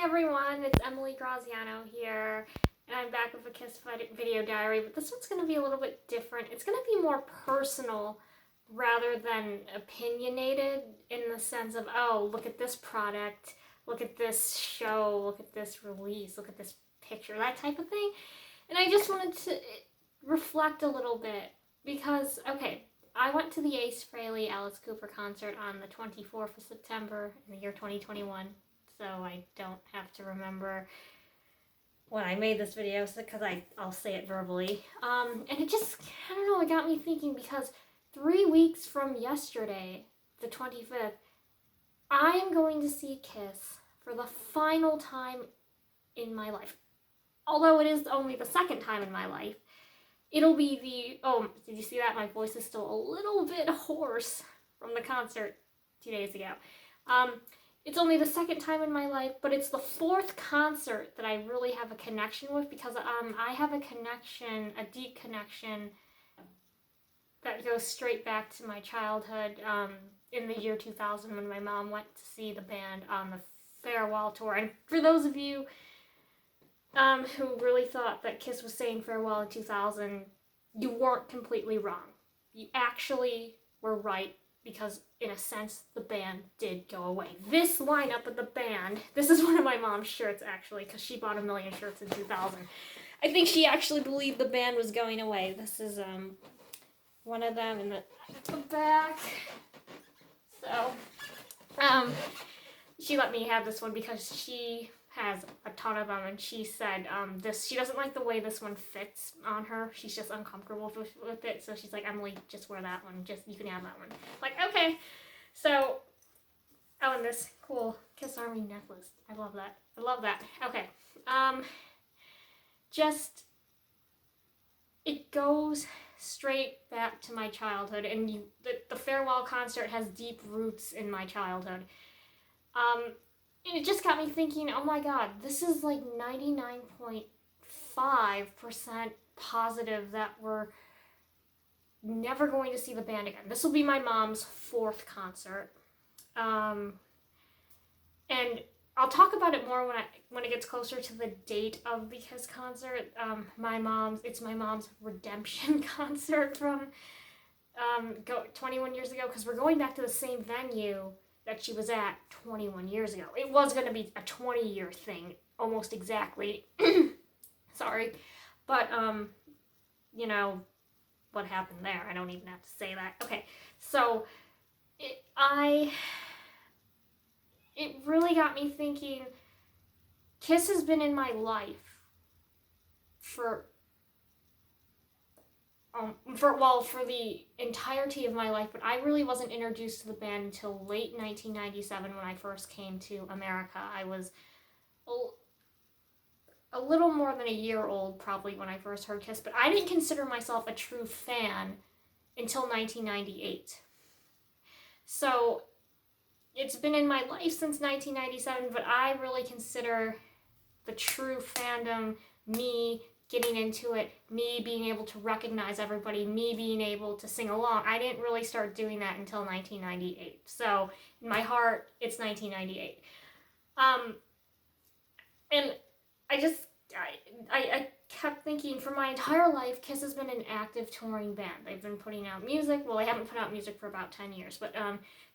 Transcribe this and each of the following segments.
everyone, it's Emily Graziano here, and I'm back with a Kiss video diary, but this one's going to be a little bit different. It's going to be more personal rather than opinionated in the sense of, oh, look at this product, look at this show, look at this release, look at this picture, that type of thing. And I just wanted to reflect a little bit because, okay, I went to the Ace Frehley Alice Cooper concert on the 24th of September in the year 2021. So I don't have to remember when I made this video because I'll say it verbally. And it just, I don't know, it got me thinking because 3 weeks from yesterday, the 25th, I am going to see Kiss for the final time in my life. Although it is only the second time in my life, it'll be oh, did you see that? My voice is still a little bit hoarse from the concert 2 days ago. It's only the second time in my life, but it's the fourth concert that I really have a connection with because I have a connection, a deep connection that goes straight back to my childhood in the year 2000 when my mom went to see the band on the farewell tour. And for those of you who really thought that Kiss was saying farewell in 2000, you weren't completely wrong. You actually were right because, in a sense, the band did go away. This lineup of the band, this is one of my mom's shirts, actually, because she bought 1 million shirts in 2000. I think she actually believed the band was going away. This is one of them in the back. So, she let me have this one because she has a ton of them, and she said she doesn't like the way this one fits on her. She's just uncomfortable with it, so she's like, Emily, just wear that one. You can have that one. Like, okay. So, oh, and this cool Kiss Army necklace. I love that. I love that. Okay. It goes straight back to my childhood, and the farewell concert has deep roots in my childhood. It just got me thinking, oh my god, this is like 99.5% positive that we're never going to see the band again. This will be my mom's fourth concert. And I'll talk about it more when it gets closer to the date of the Kiss concert. It's my mom's redemption concert from 21 years ago, because we're going back to the same venue that she was at 21 years ago. It was going to be a 20-year thing, almost exactly. Sorry. But, what happened there? I don't even have to say that. Okay, so it really got me thinking. Kiss has been in my life for the entirety of my life, but I really wasn't introduced to the band until late 1997 when I first came to America. I was a little more than a year old probably when I first heard Kiss, but I didn't consider myself a true fan until 1998. So it's been in my life since 1997, but I really consider the true fandom me getting into it, me being able to recognize everybody, me being able to sing along. I didn't really start doing that until 1998. So in my heart, it's 1998. And I kept thinking, for my entire life, Kiss has been an active touring band. They've been putting out music. Well, they haven't put out music for about 10 years, but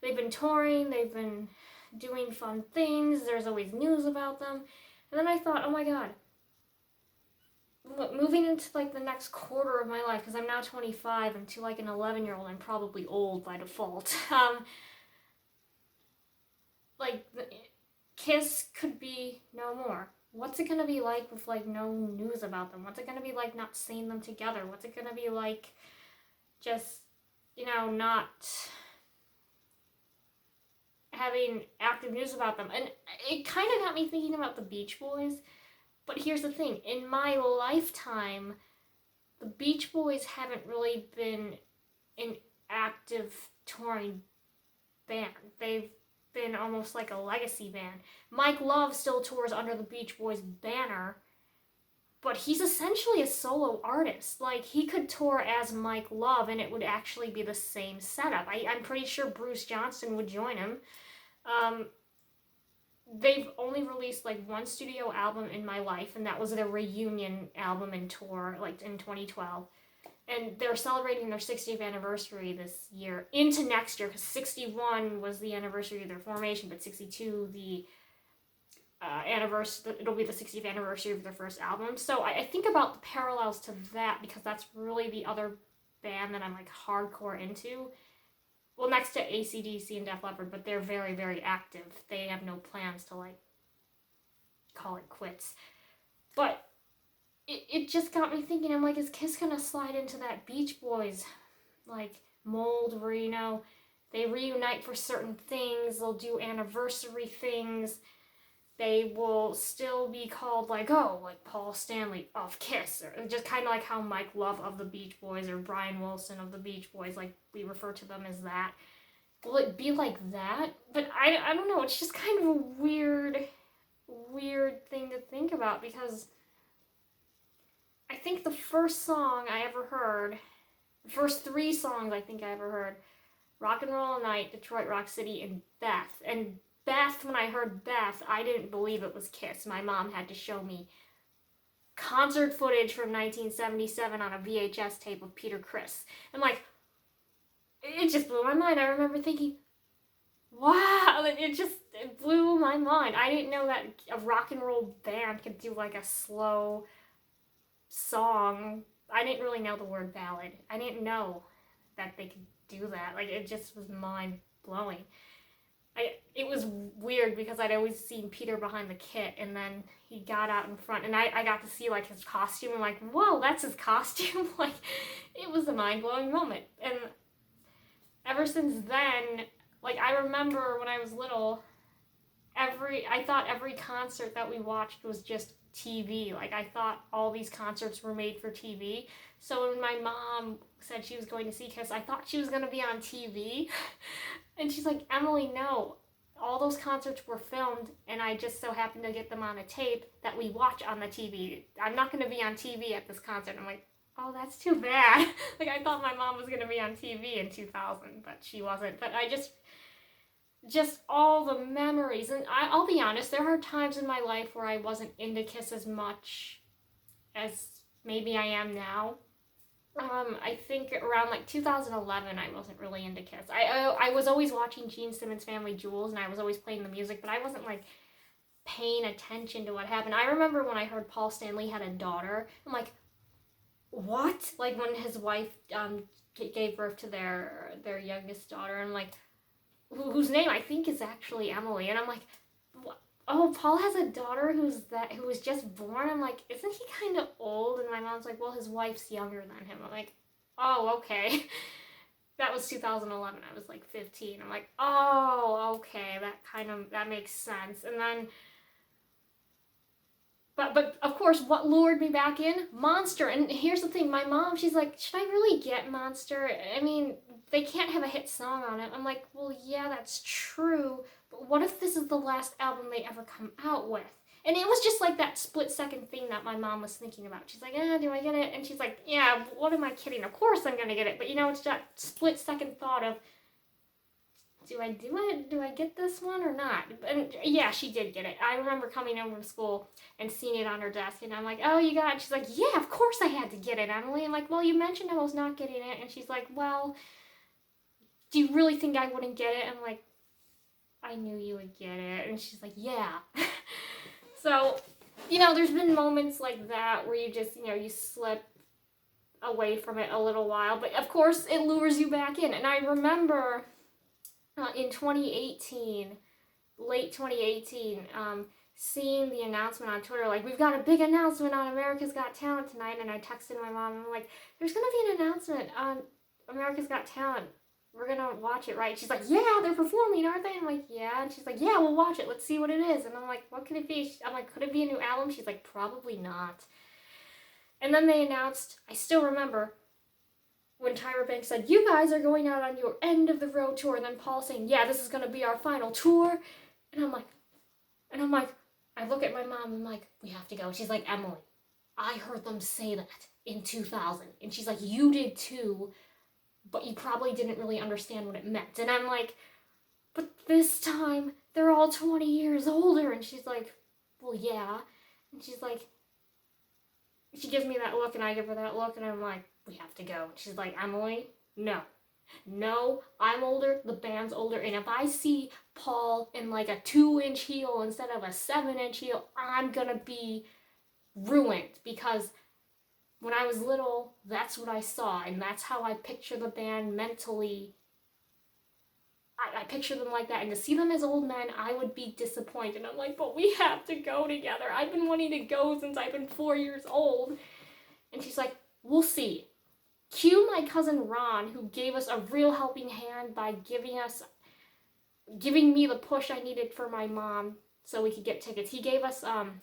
they've been touring, they've been doing fun things, there's always news about them. And then I thought, oh my god, moving into like the next quarter of my life, because I'm now 25, and to like an 11-year-old, I'm probably old by default. Kiss could be no more. What's it gonna be like with like no news about them? What's it gonna be like not seeing them together? What's it gonna be like just, not having active news about them? And it kind of got me thinking about the Beach Boys. But here's the thing, in my lifetime, the Beach Boys haven't really been an active touring band. They've been almost like a legacy band. Mike Love still tours under the Beach Boys banner, but he's essentially a solo artist. Like, he could tour as Mike Love and it would actually be the same setup. I'm pretty sure Bruce Johnston would join him. they've only released like one studio album in my life, and that was their reunion album and tour, like in 2012. And they're celebrating their 60th anniversary this year into next year, because 61 was the anniversary of their formation, but 62 the anniversary. It'll be the 60th anniversary of their first album. So I think about the parallels to that, because that's really the other band that I'm like hardcore into. Well, next to AC/DC and Def Leppard, but they're very, very active. They have no plans to like call it quits. But it just got me thinking, I'm like, is Kiss gonna slide into that Beach Boys like mold where, you know, they reunite for certain things, they'll do anniversary things, they will still be called like, oh, like Paul Stanley of Kiss, or just kind of like how Mike Love of the Beach Boys or Brian Wilson of the Beach Boys, like we refer to them as that. Will it be like that? But I don't know, it's just kind of a weird thing to think about, because I think the first song I ever heard, the first 3 songs I think I ever heard, Rock and Roll All Night, Detroit Rock City, and Beth. And Beth, when I heard Beth, I didn't believe it was Kiss. My mom had to show me concert footage from 1977 on a VHS tape of Peter Criss. And like, it just blew my mind. I remember thinking, wow, it blew my mind. I didn't know that a rock and roll band could do like a slow song. I didn't really know the word ballad. I didn't know that they could do that. Like, it just was mind blowing. It was weird because I'd always seen Peter behind the kit, and then he got out in front, and I got to see like his costume, and like, whoa, that's his costume. Like, it was a mind blowing moment. And ever since then, like, I remember when I was little, I thought every concert that we watched was just TV. Like, I thought all these concerts were made for TV. So when my mom said she was going to see Kiss, I thought she was going to be on TV. And she's like, Emily, no. All those concerts were filmed, and I just so happened to get them on a tape that we watch on the TV. I'm not going to be on TV at this concert. I'm like, oh, that's too bad. Like, I thought my mom was going to be on TV in 2000, but she wasn't. But I just all the memories. And I'll be honest, there are times in my life where I wasn't into Kiss as much as maybe I am now. I think around like 2011, I wasn't really into Kiss. I was always watching Gene Simmons' Family Jewels, and I was always playing the music, but I wasn't like paying attention to what happened. I remember when I heard Paul Stanley had a daughter, I'm like, what? Like, when his wife gave birth to their youngest daughter, I'm like, whose name I think is actually Emily, and I'm like, what? Oh, Paul has a daughter who was just born. I'm like, isn't he kind of old? And my mom's like, well, his wife's younger than him. I'm like, oh, okay. That was 2011. I was like 15. I'm like, oh, okay. That makes sense. And then, but of course, what lured me back in? Monster. And here's the thing. My mom, she's like, should I really get Monster? I mean, they can't have a hit song on it. I'm like, well, yeah, that's true. But what if this is the last album they ever come out with? And it was just like that split-second thing that my mom was thinking about. She's like, do I get it? And she's like, yeah, what am I kidding? Of course I'm going to get it. But, you know, it's that split-second thought of, do I do it? Do I get this one or not? And yeah, she did get it. I remember coming over to school and seeing it on her desk, and I'm like, oh, you got it? She's like, yeah, of course I had to get it, Emily. I'm like, well, you mentioned I was not getting it. And she's like, well, do you really think I wouldn't get it? I'm like, I knew you would get it. And she's like, yeah. So, you know, there's been moments like that where you just, you know, you slip away from it a little while. But, of course, it lures you back in. And I remember in 2018, late 2018, seeing the announcement on Twitter, like, we've got a big announcement on America's Got Talent tonight. And I texted my mom, and I'm like, there's going to be an announcement on America's Got Talent. We're going to watch it, right? She's like, yeah, they're performing, aren't they? I'm like, yeah. And she's like, yeah, we'll watch it. Let's see what it is. And I'm like, what could it be? I'm like, could it be a new album? She's like, probably not. And then they announced, I still remember, when Tyra Banks said, you guys are going out on your end of the road tour. And then Paul saying, yeah, this is going to be our final tour. And I'm like, I look at my mom, and I'm like, we have to go. She's like, Emily, I heard them say that in 2000. And she's like, you did too, but you probably didn't really understand what it meant. And I'm like, but this time they're all 20 years older. And she's like, well, yeah. And she's like, she gives me that look and I give her that look and I'm like, we have to go. And she's like, Emily, no. No, I'm older, the band's older, and if I see Paul in like a 2-inch heel instead of a 7-inch heel, I'm gonna be ruined, because when I was little, that's what I saw, and that's how I picture the band mentally. I picture them like that, and to see them as old men, I would be disappointed. I'm like, but we have to go together. I've been wanting to go since I've been 4 years old. And she's like, we'll see. Cue my cousin Ron, who gave us a real helping hand by giving me the push I needed for my mom so we could get tickets. He gave us and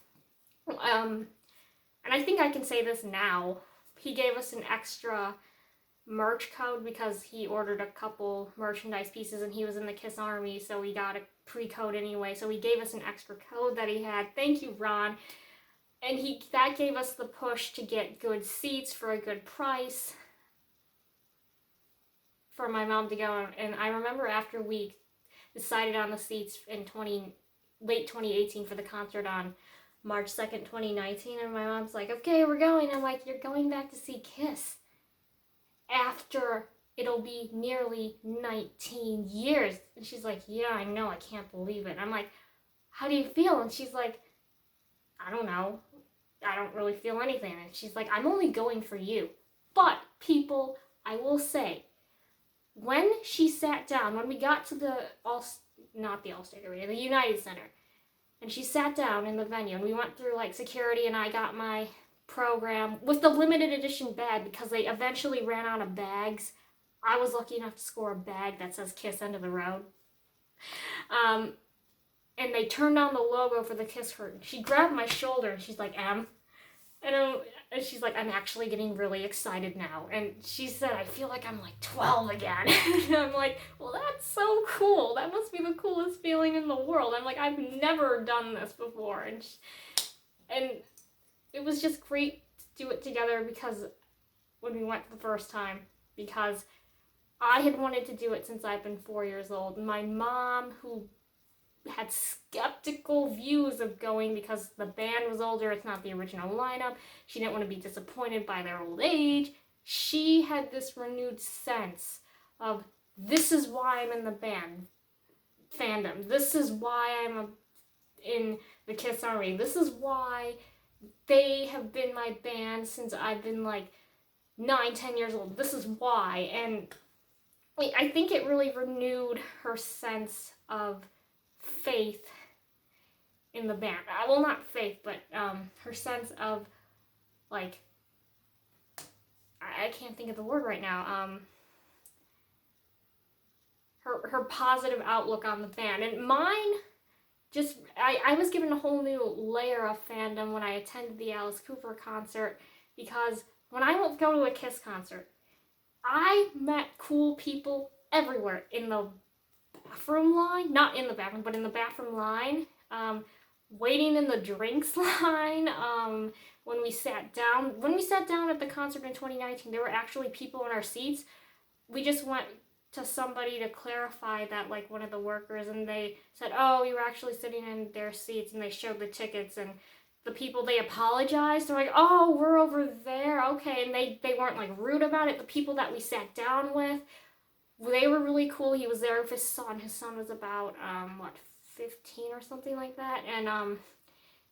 I think I can say this now. He gave us an extra merch code because he ordered a couple merchandise pieces and he was in the KISS Army, so we got a pre-code anyway. So he gave us an extra code that he had. Thank you, Ron. And that gave us the push to get good seats for a good price for my mom to go. And I remember after we decided on the seats in late 2018 for the concert on March 2nd, 2019, and my mom's like, okay, we're going. I'm like, you're going back to see KISS after it'll be nearly 19 years. And she's like, yeah, I know, I can't believe it. And I'm like, how do you feel? And she's like, I don't know. I don't really feel anything. And she's like, I'm only going for you. But people, I will say, when she sat down, when we got to the Allstate Arena, the United Center, and she sat down in the venue, and we went through like security, and I got my program with the limited edition bag because they eventually ran out of bags. I was lucky enough to score a bag that says KISS End of the Road. And they turned on the logo for the KISS curtain. She grabbed my shoulder and she's like, Em. And she's like, I'm actually getting really excited now. And she said, I feel like I'm like 12 again. And I'm like, well, that's so cool. That must be the coolest feeling in the world. I'm like, I've never done this before. And it was just great to do it together because when we went the first time, because I had wanted to do it since I've been 4 years old. My mom, who had skeptical views of going because the band was older, it's not the original lineup, she didn't want to be disappointed by their old age, she had this renewed sense of, this is why I'm in the band fandom, this is why I'm in the KISS Army, this is why they have been my band since I've been like 9-10 years old, this is why. And I think it really renewed her sense of faith in the band. Well, not faith, but her sense of, like, I can't think of the word right now, her positive outlook on the band. And mine, I was given a whole new layer of fandom when I attended the Alice Cooper concert, because when I went to go to a KISS concert, I met cool people everywhere in the bathroom line, not in the bathroom, but in the bathroom line, waiting in the drinks line, when we sat down at the concert in 2019, there were actually people in our seats. We just went to somebody to clarify that, like one of the workers, and they said, oh, you were actually sitting in their seats, and they showed the tickets, and the people, they apologized. They're like, oh, we're over there, okay, and they weren't like rude about it. The people that we sat down with, they were really cool. He was there with his son. His son was about, 15 or something like that. And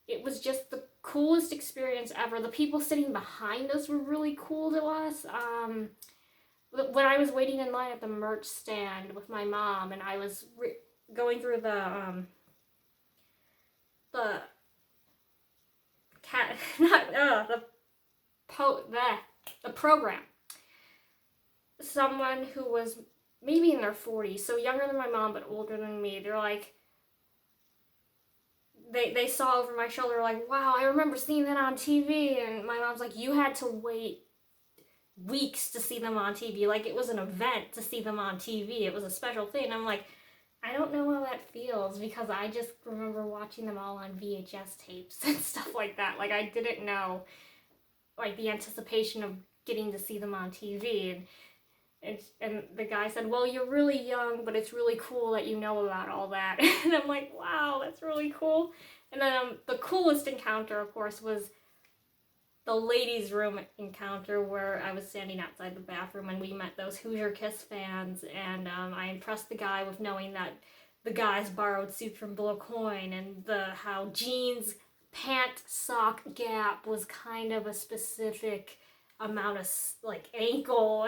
it was just the coolest experience ever. The people sitting behind us were really cool to us. When I was waiting in line at the merch stand with my mom, and I was going through the program, someone who was maybe in their 40s, so younger than my mom but older than me, they're like, they saw over my shoulder, like, wow, I remember seeing that on TV. And my mom's like, you had to wait weeks to see them on TV, like it was an event to see them on TV, it was a special thing. And I'm like, I don't know how that feels, because I just remember watching them all on VHS tapes and stuff like that. Like, I didn't know, like, the anticipation of getting to see them on TV. And the guy said, well, you're really young, but it's really cool that you know about all that. And I'm like, wow, that's really cool. And then the coolest encounter, of course, was the ladies' room encounter where I was standing outside the bathroom and we met those Hoosier Kiss fans, and I impressed the guy with knowing that the guys borrowed suits from Blue Coin, and how jeans pant sock gap was kind of a specific amount of like ankle.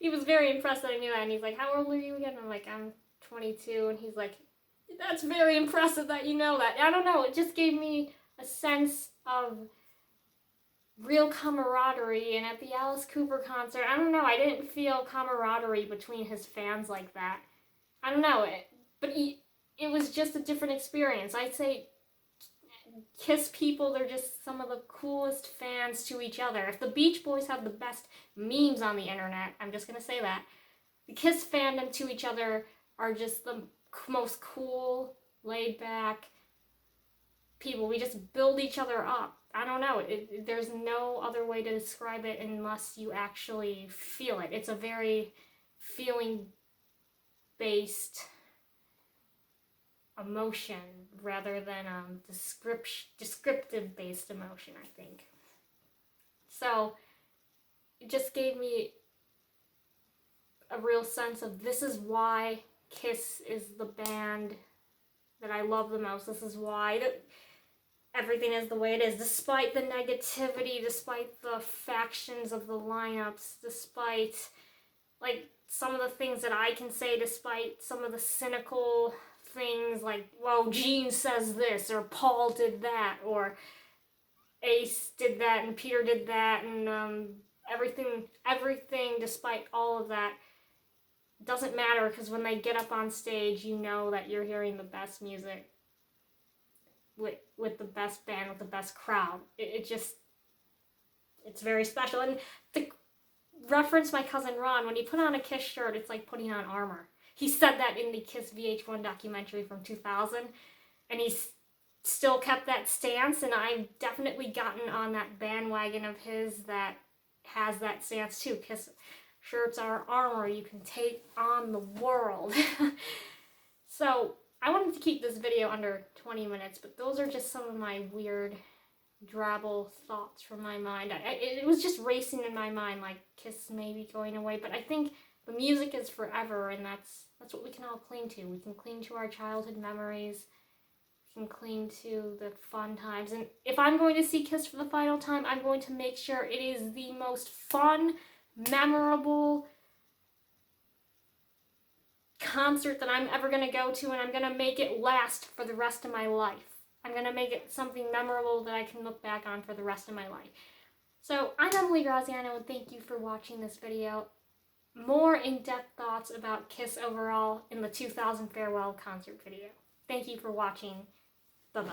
He was very impressed that I knew that, and he's like, how old are you again? I'm like, I'm 22, and he's like, that's very impressive that you know that. I don't know, it just gave me a sense of real camaraderie. And at the Alice Cooper concert, I don't know, I didn't feel camaraderie between his fans like that. I don't know, it was just a different experience. I'd say Kiss people, they're just some of the coolest fans to each other. If the Beach Boys have the best memes on the internet, I'm just gonna say that, the Kiss fandom to each other are just the most cool, laid back people. We just build each other up. I don't know. There's no other way to describe it unless you actually feel it. It's a very feeling-based emotion rather than descriptive-based emotion, I think. So it just gave me a real sense of, this is why Kiss is the band that I love the most. This is why everything is the way it is, despite the negativity, despite the factions of the lineups, despite like some of the things that I can say, despite some of the cynical things like, whoa, Gene says this, or Paul did that, or Ace did that, and Peter did that, and everything, despite all of that, doesn't matter, because when they get up on stage, you know that you're hearing the best music with the best band, with the best crowd. It's very special. And to reference my cousin Ron, when you put on a Kiss shirt, it's like putting on armor. He said that in the Kiss VH1 documentary from 2000, and he's still kept that stance, and I've definitely gotten on that bandwagon of his that has that stance too. Kiss shirts are armor. You can take on the world. So I wanted to keep this video under 20 minutes, but those are just some of my weird, drabble thoughts from my mind. It was just racing in my mind, like Kiss may be going away, but I think the music is forever, and that's what we can all cling to. We can cling to our childhood memories. We can cling to the fun times. And if I'm going to see Kiss for the final time, I'm going to make sure it is the most fun, memorable concert that I'm ever going to go to, and I'm going to make it last for the rest of my life. I'm going to make it something memorable that I can look back on for the rest of my life. So I'm Emily Graziano, and thank you for watching this video. More in-depth thoughts about Kiss overall in the 2000 farewell concert video. Thank you for watching. Bye-bye.